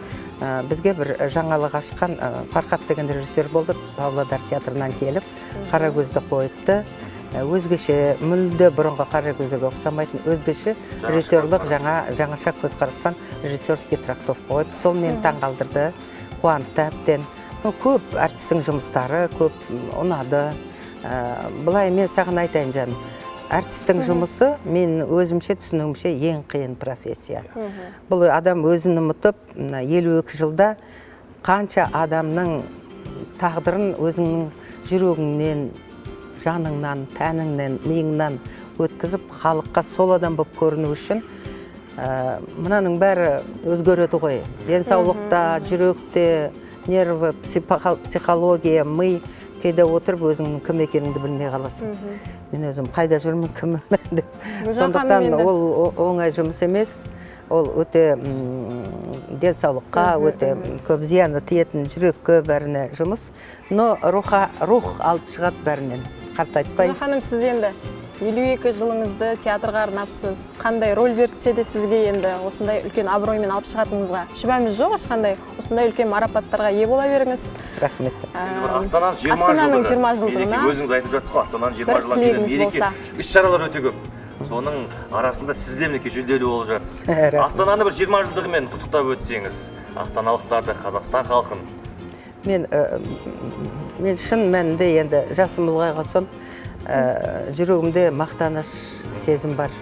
Бізге бір жаңалық ашқан Фархат деген режиссер болды, Павлодар театрынан келіп, Қарагөзді қойыпты. Өзгеше, мүлде бұрынғы Қарагөзге ұқсамайтын өзгеше режиссерлік жаңаша көзқараспен режиссерский трактовка қойып, сол мені таңғалдырды, қуантты әбден. Көп артистің жұмыстары, көп ұнады. Бұлай мен саған айтайын жаным. Артистің жұмысы мен өзімше түсінуімше ең қиын профессия. Бұл адам өзін ұмытып, 52 жылда қанша адамның тағдырын өзіңнің жүрегіңнен, жаныңнан, тәніңнен, миыңнан өткізіп, халыққа сол адам болып көріну үшін мынаның бәрі өзгереді ғой. Денсаулықта, жүректе, нерві, психология, ми кейде отырып өзіңнің кім екеніңді білмей қаласың. Мен өзім қайда жүрмін, кіммін деп. Сондықтан ол оңай жұмыс емес. Ол өте денсаулыққа, өте көп зияны тиетін жүрекке бәріне жұмыс. Но рух алып шығады бәрінен. Қартайтпай. Ханым, сіз енді 52 жылыңызды театрға арнапсыз. Қандай роль берсе де сізге енді осындай үлкен абыроймен алып шығатыныңызға шүбәміз жоқ, ешқандай. Осындай үлкен марапаттарға ие бола беріңіз. Рахмет. Астананың 20 жылдығына өзіңіз айтып жатсыз ғой, Астананың 20 жылдығына келген мереке іс-шаралар өте көп. Соның арасында сіз де мінекей жүлделі болып жатсыз. Астананы бір 20 жылдығымен құттықтап өтсеңіз, астаналықтарды, Қазақстан халқын. Мен шын мәнінде енді жасым ұлғайған соң жүрегімде мақтаныш сезім бар,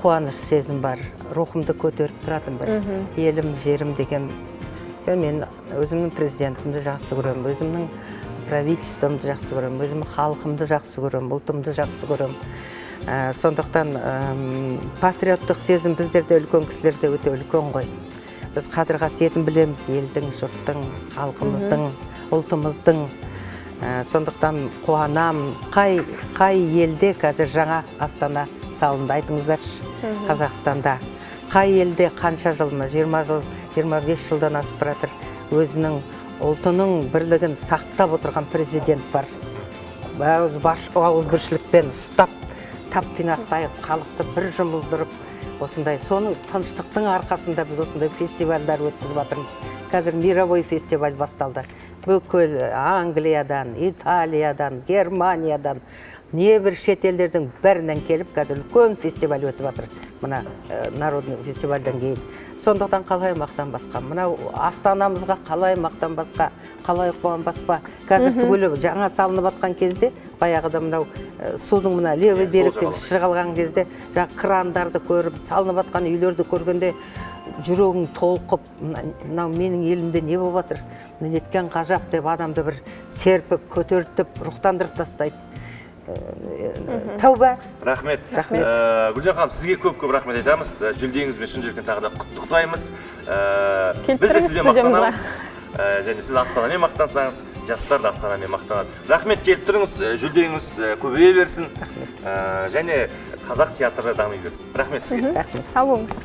қуаныш сезім бар, рухымды көтеріп тұратын бір елім, жерім деген. Мен өзімнің президентімді жақсы көремін, өзімнің правительствомды жақсы көремін, өзімнің халқымды жақсы көремін, ұлтымды жақсы көремін. Сондықтан патриоттық сезім біздерде үлкен кісілерде өте үлкен ғой. Біз қадір қасиетін білеміз, елдің, жұрттың, халқымыздың, ұлтымыздың. Сондықтан қуанам, қай елде қазір жаңа Астана салынды, айтыңыздаршы, Қазақстанда. Қай елде қанша жыл ма, 20 жыл, 25 жылдан асып баратыр, өзінің ұлтының бірлігін сақтап отырған президент бар. Ауызбіршілікпен ұстап, тап-тинақтай халықты бір жұмылдырып, осындай соның тыныштықтың арқасында біз осындай фестивальдар өткізіп жатырмыз. Қазір мировой фестиваль басталды. Бүкіл Англиядан, Италиядан, Германиядан, небір шетелдердің бәрінен келіп, қазір үлкен фестиваль өтіп жатыр. Мына народный фестивальдан кейін. Сондықтан қалай мақтанбасқа, мынау Астанамызға қалай мақтанбасқа, қалай қуанбасқа. Қазір түгілі жаңа салынып жатқан кезде, баяғыда мынау судың мына левый беріктен шығалған кезде, жаңа крандарды көріп, салынып жатқан үйлерді көргенде жүрегің толқып, мынау менің елімде не болып жатыр, неткен ғажап деп адамды бір серпіп, көтертіп, рухтандырып тастайды. Тәуба. Рахмет. Гүлжан ханым, сізге көп рахмет айтамыз. Жүлдеңізбен шын жүректен тағы да құттықтаймыз. Біз де сізбен мақтанамыз. Және сіз Астанамен мақтансаңыз, жастар да Астанамен мақтанады. Рахмет, келіп тұрыңыз, жүлдеңіз көбейе берсін. Және қазақ театры дами берсін. Рахмет сізге. Рахмет. Сау болыңыз.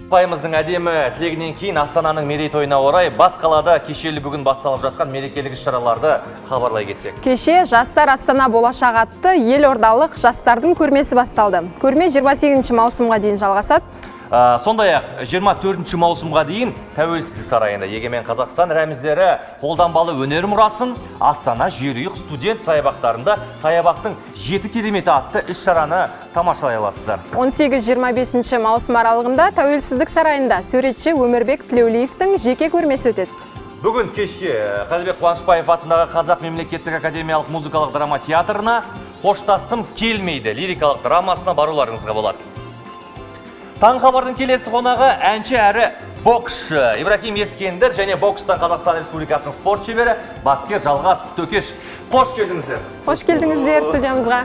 Пайымыздың әдемі тілегінен кейін Астананың мерейтойына орай бас қалада кешелі бүгін басталып жатқан мерекелік іс-шараларды хабарлай кетсек. Кеше Жастар Астана болашақ атты елордалық жастардың көрмесі басталды. Көрме 28 маусымға дейін жалғасады. Сондай-ақ 24 маусымға дейін Тәуелсіздік сарайында Егемен Қазақстан рәміздері, қолданбалы өнер мұрасын, Астана жерұйық студент саябақтарында саябақтың 7 кереметі атты іс-шараны тамашалай аласыздар. 18-25 маусым аралығында Тәуелсіздік сарайында суретші Өмірбек Тілеулиевтің жеке көрмесі өтеді. Бүгін кешке Қадырбек Қуанышбаев атындағы Қазақ мемлекеттік академиялық музыкалық драма театрына «Қоштастым келмейді» лирикалық драмасына баруларыңызға болады. Таң хабардың келесі қонағы әнші әрі боксшы Ибрахим Ескендір және бокстан Қазақстан Республикасының спорт шебері Бапкер Жалғас Төкеш. Қош келдіңіздер. Қош келдіңіздер студиямызға.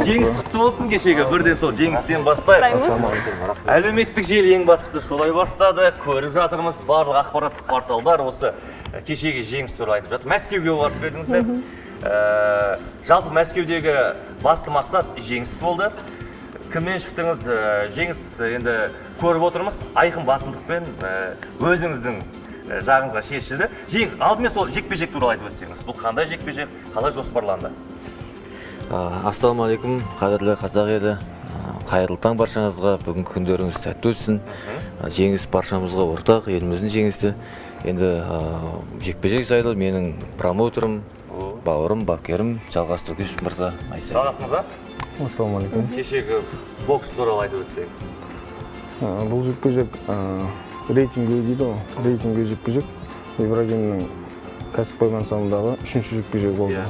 Жеңіс құтты болсын кешегі. Бірден сол жеңістен бастайық. Әлеуметтік желі ең бастысы солай бастады. Көріп жатырмыз, барлық ақпараттық порталдар осы кешегі жеңіс туралы айтып жатыр. Мәскеуге барып келдіңіздер. Жалпы Мәскеудегі басты мақсат жеңіс болды. Кіммен шықтыңыз, жеңіс енді көріп отырмыз, айқын басымдықпен өзіңіздің жағыңызға шешілді. Алдымен сол жекпе-жек туралы айтып өтсеңіз, бұл қандай жекпе-жек, қалай жоспарланды? Ассалаумағалейкум, қадірлі қазақ елі. Қайырлы таң баршаңызға, бүгін күндеріңіз сәтті өтсін. Жеңіс баршамызға ортақ, еліміздің жеңісі. Енді жекпе-жек жайлы менің промоутерім, бауырым, бапкерім Жалғас Төкеш мырза айтса. Жалғас мырза? Ассалаумағалейкум. Кешегі бокс туралы айтып өтсеңіз. Бұл жекпе-жек рейтингі дейді ғой, рейтингі жекпе-жек. Ибрагимнің кәсіпқой мансабындағы 3-ші жекпе-жек болды.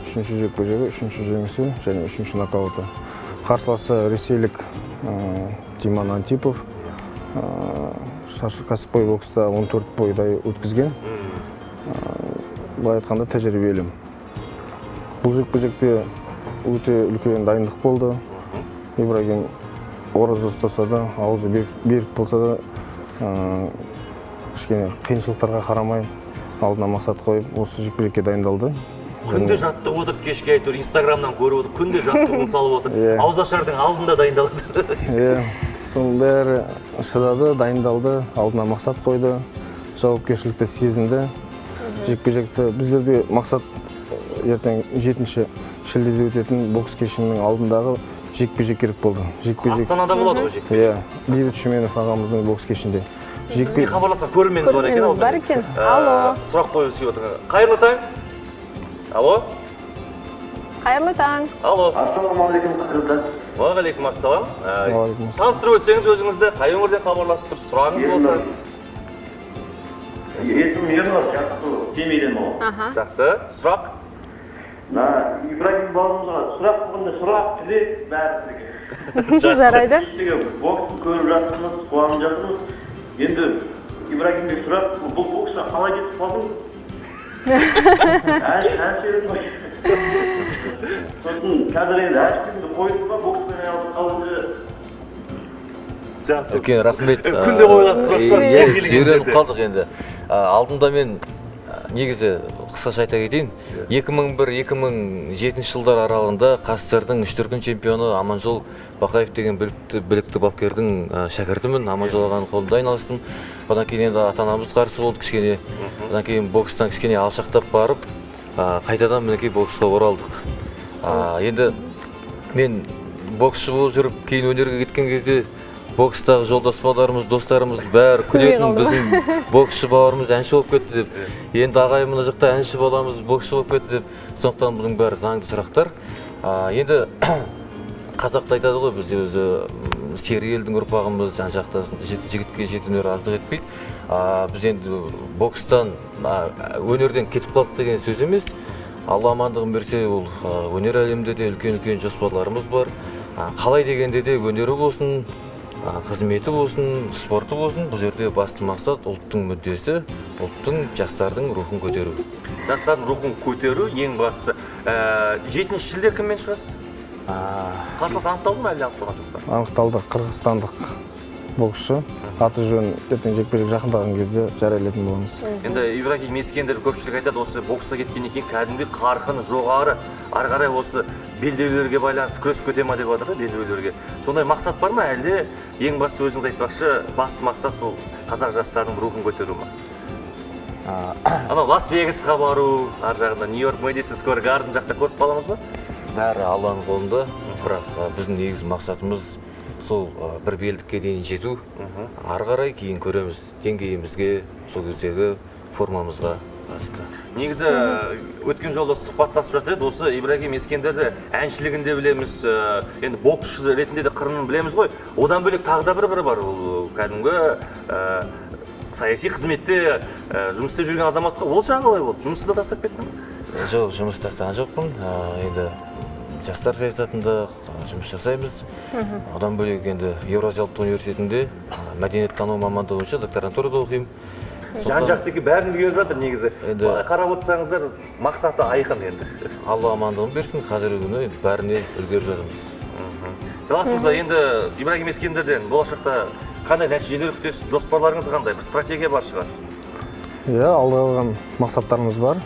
3-ші жекпе-жегі, 3-ші жеңісі және 3-ші нокауты. Қарсыласы ресейлік Тиман Антипов. Кәсіпқой бокста 14 бойдай өткізген. Былай айтқанда тәжірибелі. Бұл жекпе-жекте өте үлкен дайындық болды. Ибрагим ораза ұстаса да, аузы берік болса да, кішкене қиыншылықтарға қарамай, алдына мақсат қойып, осы жекпе-жекке дайындалды. Күнде жаттығып отыр, кешке әйтеуір Инстаграмнан көріп отыр, күнде жаттығуын салып отыр. Ауызашардың алдында дайындалды. соның бәрі шыдады, дайындалды, алдына мақсат қойды, жауапкершілікті сезінді. Жекпе-жекті біздерде мақсат ертең 7 шілдеде өтетін бокс кешінің алдындағы жекпе-жек керек болды. Астанада болады ғой жекпе-жек? Иә, Бейбіт Шүменов ағамыздың бокс кешінде. Бізге хабарласқан көрерменіміз бар екен. Алло. Сұрақ қойып отырған. Қайырлы таң. Алло. Қайырлы таң. Алло. Ассалаумағалейкум, қайырлы таң. Уағалейкум ассалам. Таныстырып өтсеңіз өзіңізді, қай өңірден хабарласып тұрсыз, сұрағыңыз болса? Есімім Ернар, Жақсы, Семейден ол. Жақсы, сұрақ? Ибрагим бауырымызға сұрақ болғанда сұрақ, тілек, бәрі сізге. Жарайды. Боксын көріп жатырмыз, қуанып жатырмыз. Енді Ибрагимге сұрақ, бұл боксқа қалай кетіп қалдың? Әншерін ғой. Сосын қазір енді әншерінді қойдың ба, бокспен айналып қалынды. Жақсы. Үлкен рахмет. Күнде қойылатын сұрақшылар. Үйреніп қалдық енді. Алдында мен негізі қысқаша айта кетейін. 2001-2007 жылдар аралығында қазақтардың 3 дүркін чемпионы Аманжол Бақаев деген білікті бапкердің шәкіртімін. Аманжол ағаның қолында айналыстым. Одан кейін енді ата-анамыз қарсы болды кішкене. Одан кейін бокстан кішкене алшақтап барып, қайтадан мінекей боксқа оралдық. Енді мен боксшы болып жүріп, кейін өнерге кеткен кезде бокстағы жолдас балдарымыз, достарымыз бәрі күлетін, біздің боксшы бауырымыз әнші болып кетті деп. Енді ағайын мына жақта әнші боламыз, боксшы болып кетті деп. Сондықтан бұның бәрі заңды сұрақтар. Енді қазақта айтады ғой, бізде өзі сері елдің ұрпағымыз, жан жақта жігітке жетінер аздық етпейді. Біз енді бокстан, өнерден кетіп қалдық деген сөз емес. Алла амандығын берсе, ол өнер әлемінде де үлкен-үлкен жоспарларымыз бар. Қалай дегенде де өнері болсын, қызметі болсын, спорты болсын, бұл жерде басты мақсат ұлттың мүддесі, ұлттың, жастардың рухын көтеру. Жастардың рухын көтеру ең бастысы. 7 шілде кіммен шығасыз? Қарсылас анықталды ма, әлде анықталған жоқ па? Анықталды, қырғызстандық боксшы. Аты жөн ертең жекпе-жек жақындаған кезде жариялайтын боламыз. Енді Ибрагим Ескендер көпшілік айтады, осы боксқа кеткеннен кейін кәдімгі қарқыны жоғары, ары қарай осы белдеулерге байланысты күресіп кете ма деп жатыр, белдеулерге. Сондай мақсат бар ма, әлде ең басты өзіңіз айтпақшы, басты мақсат сол қазақ жастарының рухын көтеру ма? Анау Лас-Вегасқа бару, ар жағында Нью-Йорк, Мэдисон Сквер Гарден жақта көріп қаламыз ба? Бәрі Алланың қолында, бірақ біздің негізгі мақсатымыз сол бір белдікке дейін жету. Ары қарай кейін көреміз, деңгейімізге, сол кездегі формамызға қатысты. Негізі өткен жолда сұхбаттасып жатыр еді, осы Ибрагим Ескендерді әншілігінде білеміз, енді боксшы ретінде де қырын білеміз ғой. Одан бөлек тағы да бір қыры бар, ол кәдімгі саяси қызметте жұмыс істеп жүрген азаматқа. Ол жағы қалай болды? Жұмысты да тастап кеттің бе? Жоқ, жұмыс тастаған жоқпын. Енді жастар саясатында жұмыс жасаймыз. Одан бөлек енді Еуразиялық университетінде мәдениеттану мамандығы бойынша докторантурада оқимын. Жан-жақтағы бәрін үлгеріп жатыр негізі. Қарап отырсаңыздар, мақсаты айқын енді. Алла амандығын берсін, қазіргі күні бәріне үлгеріп жатырмыз. Жалғасымызда енді Ибрагим Ескендерден болашақта қандай нәтижелер күтесіз, жоспарларыңыз қандай, бір стратегия бар шығар? Иә, алға қойған мақсаттарымыз бар.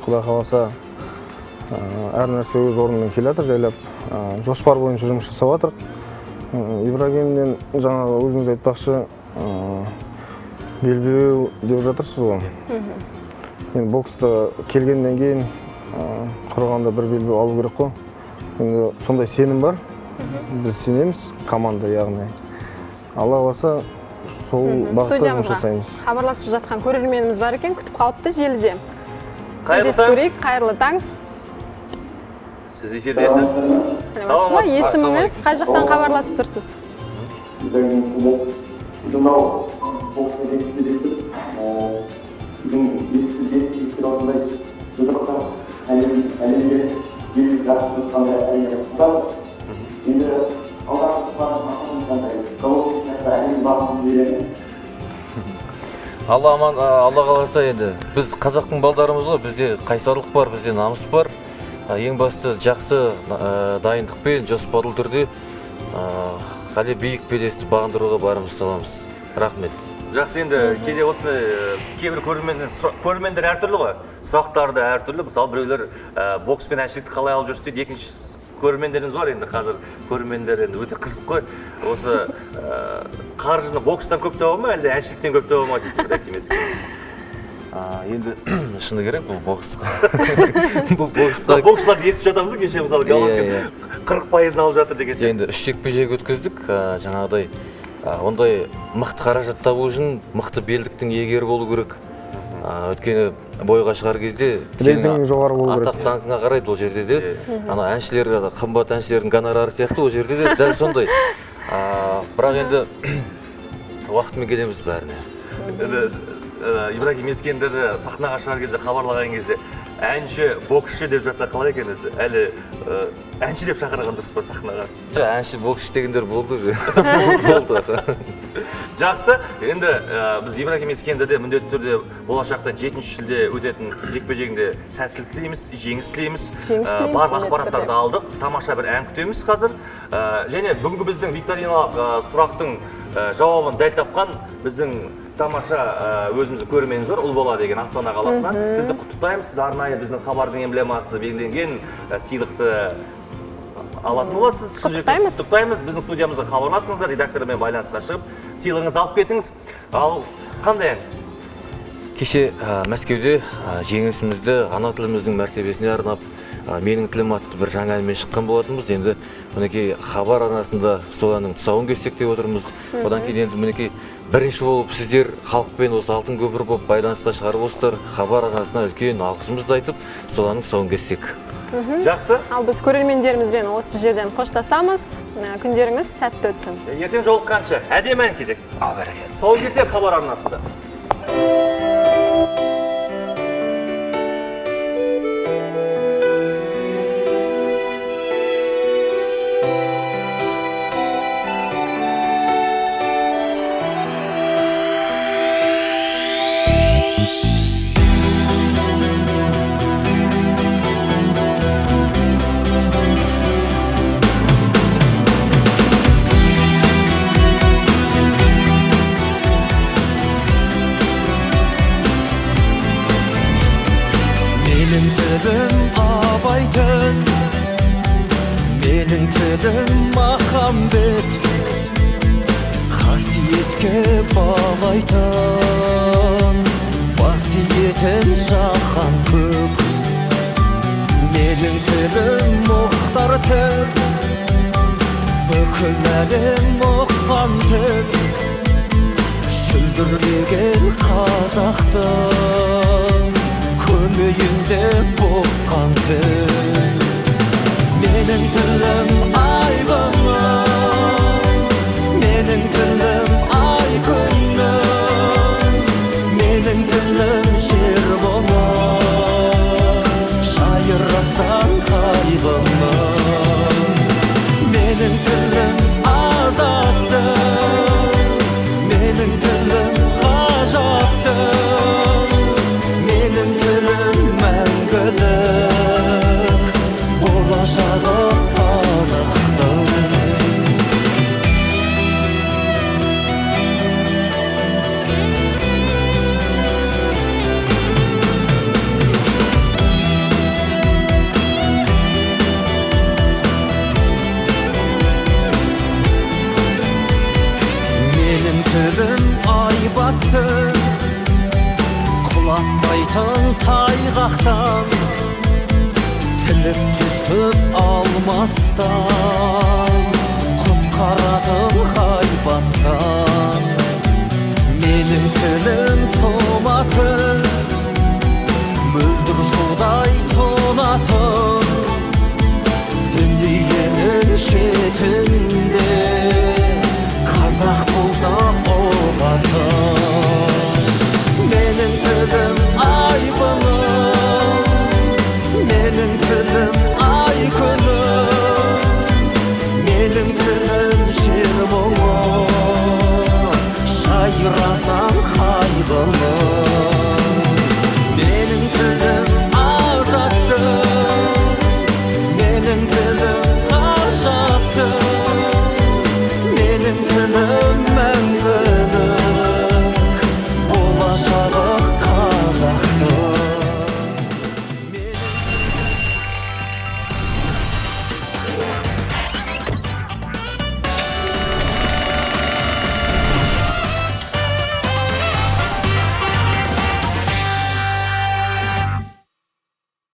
Құдай қаласа әр нәрсе өз орнымен келе жатыр, жайлап жоспар бойынша жұмыс жасап жатыр. Ибрагимнен жаңағы өзіңіз айтпақшы белбеу деп жатырсыз ғой. Енді бокста келгеннен кейін құрғанда бір белбеу алу керек қой. Енді сондай сенім бар. Біз сенеміз команда, яғни. Алла қаласа сол бағытта жұмыс жасаймыз. Хабарласып жатқан көрерменіміз бар екен, күтіп қалыпты желіде. Қайырлы таң. Қайырлы таң. Сіз эфирдесіз. Есіміңіз қай жақтан хабарласып тұрсыз? Алла қаласа енді біз қазақтың балдарымыз ғой, бізде қайсарлық бар, бізде намыс бар. Ең басты жақсы дайындықпен, жоспарлы түрде қали биік белесті бағындыруға барымыз саламыз. Рахмет. Жақсы, енді кейде осындай кейбір көрермендер әртүрлі ғой. Сұрақтары да әртүрлі. Мысалы біреулер бокс пен әншілікті қалай алып жүрсіз дейді, екінші көрермендеріңіз бар, енді қазір көрермендер енді өте қызық қой. Осы қаржыны бокстан көп таба ма, әлде әншіліктен көп таба ма дейді бір әкемесі. Енді шыны керек бұл боксқа. Боксшыларды естіп жатамыз, кеше мысалы Головкин 40%-ын алып жатыр деген. Енді 3 жекпе-жек өткіздік, жаңағыдай ондай мықты қаражат табу үшін мықты белдіктің иегері болу керек. Өйткені бойға шығар кезде рейтинг жоғары болу керек. Атақ даңқыңа қарайды ол жерде де. Ана әншілерге, қымбат әншілердің гонорары сияқты ол жерде де дәл сондай. Бірақ енді уақытымен келеміз бәріне. Ибрагим Ескендер сахнаға шығар кезде, хабарлаған кезде әнші, боксшы деп жатса қалай екен өзі? Әлі әнші деп шақырған дұрыс па сахнаға? Әнші, боксшы дегендер болды. Жақсы, енді біз Ибрагим Ескендерде міндетті түрде болашақта 7 шілде өтетін жекпе-жегінде сәттілік тілейміз, жеңіс тілейміз. Барлық ақпараттарды алдық, тамаша бір ән күтеміз қазір. Және бүгінгі біздің викториналық сұрақтың жауабын дәл тапқан біздің тамаша өзіміздің көрерменіміз бар, Ұлбола деген Астана қаласынан. Сізді құттықтаймыз, сіз арнайы біздің хабардың эмблемасы белгіленген сыйлықты алатын боласыз. Құттықтаймыз. Біздің студиямызға хабарласыңыздар, редактормен байланысқа шығып, сыйлығыңызды алып кетіңіз. Ал қандай ән? Кеше Мәскеуде жеңісімізді ана тіліміздің мәртебесіне арнап, менің тілім атты бір жаңа әнмен шыққан болатынбыз. Енді мінекей хабар арнасында сол әннің тұсауын кессек деп отырмыз. Одан кейін енді мінекей бірінші болып сіздер халықпен осы алтын көпір болып байланысқа шығарып отырсыздар. Хабар арнасына үлкен алғысымызды айтып, сол әннің тұсауын кессек. Жақсы. Ал біз көрермендерімізбен осы жерден қоштасамыз. Күндеріңіз сәтті өтсін. Ертең жолыққанша әдемі ән кезек. Бәрекелді. Сол кесек хабар арнасында. Менің тілім махамбет, қасиетке балайтын, басиетін жаһан көк. Менің тілім мұхтар тіл, бүкіл әлем ұққан тіл, шүлдірлеген қазақтың көмейінде бұққан тіл. Менің тілім айбыным, менің тілім ай күнім, менің тілім жер бұным, шайырасан қайғымның. Менің тілім азаттық, менің тілім ғажаптық, менің тілім мәңгілік, болашағы қазақтың. Менің тілім айбатты, құлатпайтын тайғақтан, тіліп түсіп алмастан, құтқаратын ғайбаттан. Менің тілім тұматын, мөлдір судай тұнатын,